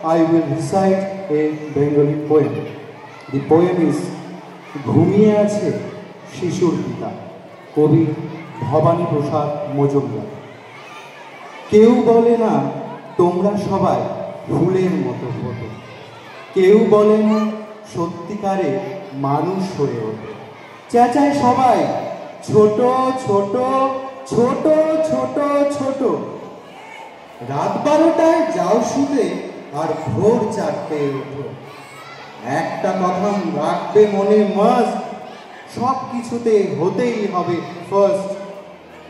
I will recite a Bengali poem. The poem is ঘুমিয়ে আছে শিশুর পিতা, কবি ভবানী প্রসাদ মজুমদার। কেউ বলে না তোমরা সবাই ফুলের মতো ফোটো, কেউ বলে না সত্যিকারে মানুষ হয়ে ওঠে। চেঁচায় সবাই ছোট ছোট ছোট ছোট ছোট। রাত 12টায় যাও শুতে আর ভোর 4টায় ওঠো। একটা কথা রাখবে মনে মাস্ট, সব কিছুতে হতেই হবে ফার্স্ট।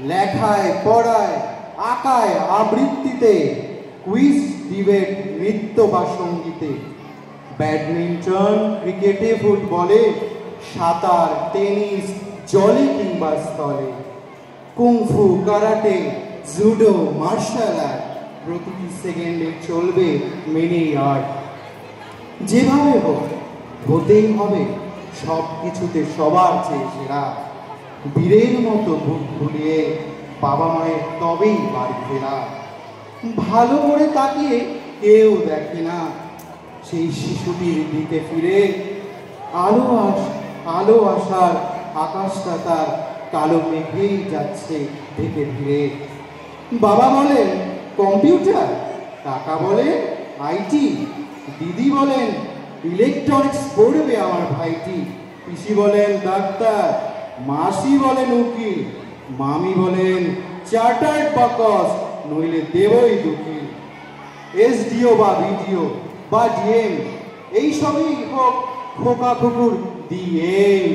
লেখায় পড়ায় আঁকায় আবৃত্তিতে, কুইজ ডিবেট নৃত্য বা সঙ্গীতে, ব্যাডমিন্টন ক্রিকেটে ফুটবলে, সাঁতার টেনিস জলে কিংবা স্থলে, kung fu karate judo martial art, প্রতিটি সেকেন্ডে চলবে মিনি আর্ট। যেভাবে হোক হতেই হবে সব কিছুতে সবার চেয়ে সেরা। বীরের মতো বুক ফুলিয়ে বাবা মায়ের তবেই বাড়ি ফেরা। ভালো করে তাকিয়ে কেউ দেখে না সেই শিশুটির দিকে ফিরে। আলো আসার আকাশটা তার কালো মেঘেই যাচ্ছে ঢেকে ফিরে। বাবা বলেন কম্পিউটার, কাকা বলেন আইটি, দিদি বলেন ইলেকট্রনিক্স পড়বে আমার ভাইটি, পিসি বলেন ডাক্তার, মাসি বলেন উকিল, মামি বলেন চার্টার্ড বাকস, নইলে দেবই দুঃখী। এসডিও বা ভিডিও বা ডিএম, এইসবই হোক খোকা কুকুর ডিএম।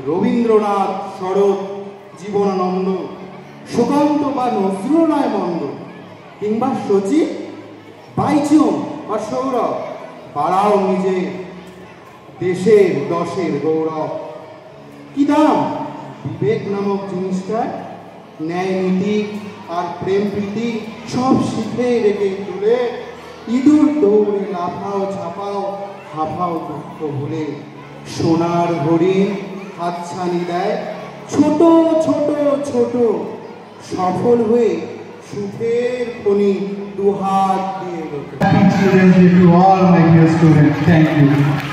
রবীন্দ্রনাথ, শরৎ, জীবনানন্দ, সুকান্ত বা নজরুল নয় মন্দ, কিংবা সচিব, বাইচুং বা সৌরভ, বাড়াও নিজে দেশের দশের গৌরব। কি দাম বিবেক নামক জিনিসটা, ন্যায় নীতি আর প্রেম প্রীতি সব শিখে রেখে তুলে, ইঁদুর দৌড়ে লাফাও ঝাপাও হাফাও দুঃখ ভুলে। সোনার হরিণ হাতছানি দেয় ছোট ছোট ছোট, সফল হয়ে সুখের খনি দুহাত দিয়ে। Happy Children's Day to all my dear students. Thank you.